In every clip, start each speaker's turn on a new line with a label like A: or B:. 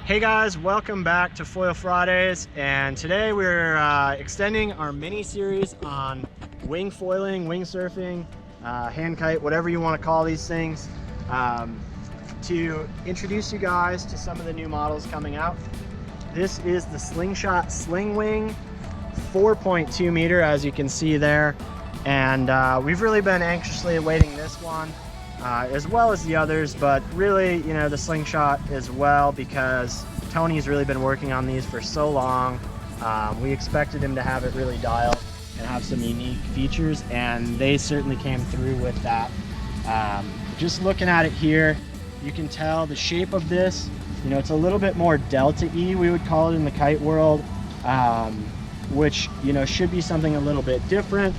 A: Hey guys, welcome back to Foil Fridays, and today we're extending our mini series on wing foiling, wing surfing, hand kite, whatever you want to call these things, to introduce you guys to some of the new models coming out. This is the Slingshot Slingwing 4.2 meter, as you can see there, and we've really been anxiously awaiting this one. As well as the others, but really, you know, the Slingshot as well, because Tony's really been working on these for so long. We expected him to have it really dialed and have some unique features, and they certainly came through with that. Just looking at it here, you can tell the shape of this, you know, it's a little bit more Delta E, we would call it in the kite world, which, you know, should be something a little bit different.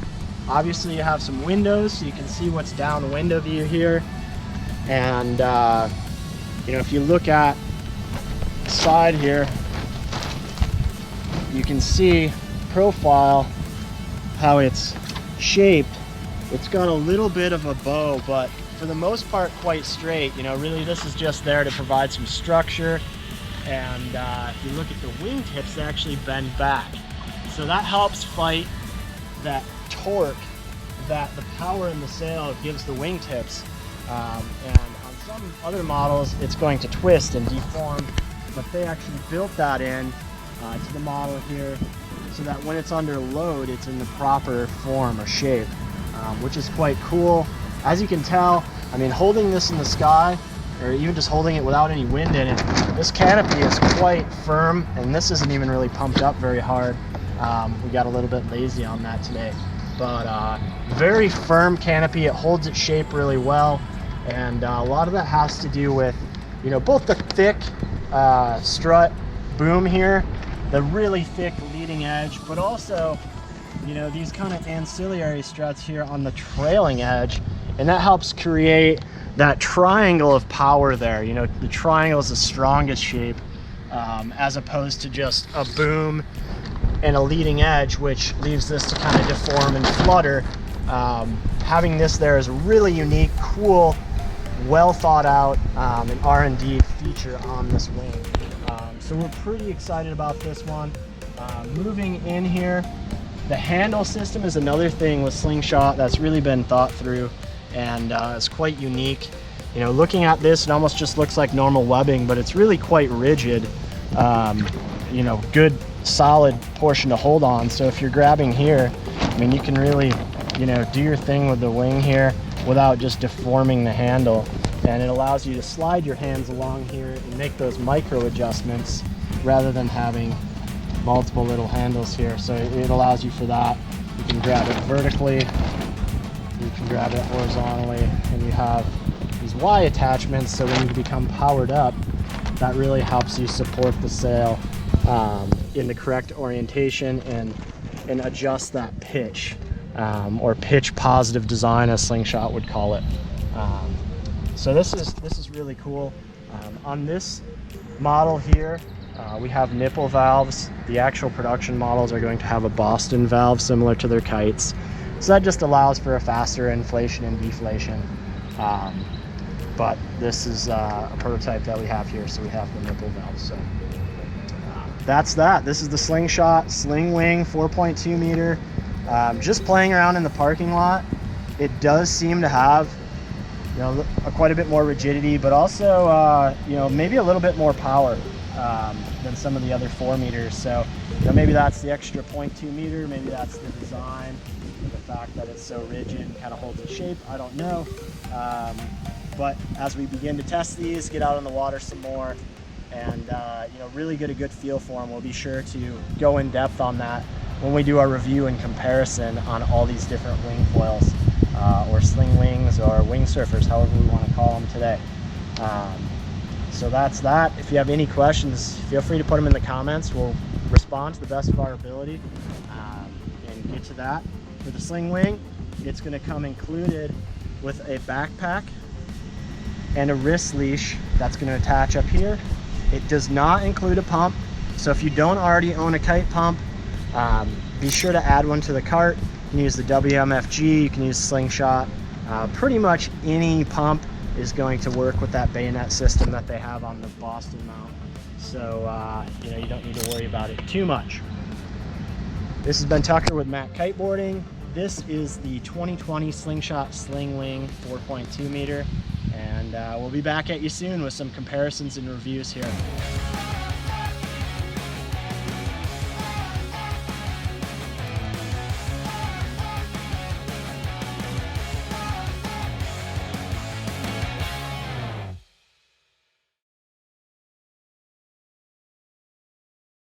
A: Obviously you have some windows, so you can see what's downwind of you here. And you know, if you look at the side here, you can see profile, how it's shaped. It's got a little bit of a bow, but for the most part quite straight. You know, really this is just there to provide some structure. And if you look at the wingtips, they actually bend back. So that helps fight that torque that the power in the sail gives the wingtips, and on some other models it's going to twist and deform, but they actually built that in to the model here so that when it's under load it's in the proper form or shape, which is quite cool. As you can tell, I mean, holding this in the sky, or even just holding it without any wind in it, this canopy is quite firm, and this isn't even really pumped up very hard. We got a little bit lazy on that today, but very firm canopy. It holds its shape really well, and a lot of that has to do with, you know, both the thick strut boom here, the really thick leading edge, but also, you know, these kind of ancillary struts here on the trailing edge, and that helps create that triangle of power there. You know, the triangle is the strongest shape, as opposed to just a boom and a leading edge, which leaves this to kind of deform and flutter. Having this there is a really unique, cool, well thought out, and R&D feature on this wing. So we're pretty excited about this one. Moving in here, the handle system is another thing with Slingshot that's really been thought through, and it's quite unique. You know, looking at this, it almost just looks like normal webbing, but it's really quite rigid. You know, good solid portion to hold on. So if you're grabbing here, I mean, you can really, you know, do your thing with the wing here without just deforming the handle, and it allows you to slide your hands along here and make those micro adjustments rather than having multiple little handles here. So it allows you for that. You can grab it vertically, you can grab it horizontally, and you have these Y attachments, so when you become powered up, that really helps you support the sail in the correct orientation and adjust that pitch, or pitch positive design, as Slingshot would call it. So this is really cool. On this model here, we have nipple valves. The actual production models are going to have a Boston valve similar to their kites, so that just allows for a faster inflation and deflation. But this is a prototype that we have here, so we have the nipple valve. So that's that. This is the Slingshot Slingwing 4.2 meter. Just playing around in the parking lot, it does seem to have, you know, quite a bit more rigidity, but also, you know, maybe a little bit more power than some of the other 4 meters. So, you know, maybe that's the extra 0.2 meter, maybe that's the design, the fact that it's so rigid and kind of holds its shape. I don't know. But as we begin to test these, get out on the water some more, and you know, really get a good feel for them, we'll be sure to go in depth on that when we do our review and comparison on all these different wing foils, or sling wings, or wing surfers, however we want to call them today. So that's that. If you have any questions, feel free to put them in the comments. We'll respond to the best of our ability, and get to that. For the Slingwing, it's going to come included with a backpack and a wrist leash that's going to attach up here. It does not include a pump, so if you don't already own a kite pump, be sure to add one to the cart. You can use the WMFG, you can use Slingshot. Pretty much any pump is going to work with that bayonet system that they have on the Boston mount. So, you know, you don't need to worry about it too much. This has been Tucker with Matt Kiteboarding. This is the 2020 Slingshot Slingwing 4.2 meter. And we'll be back at you soon with some comparisons and reviews here.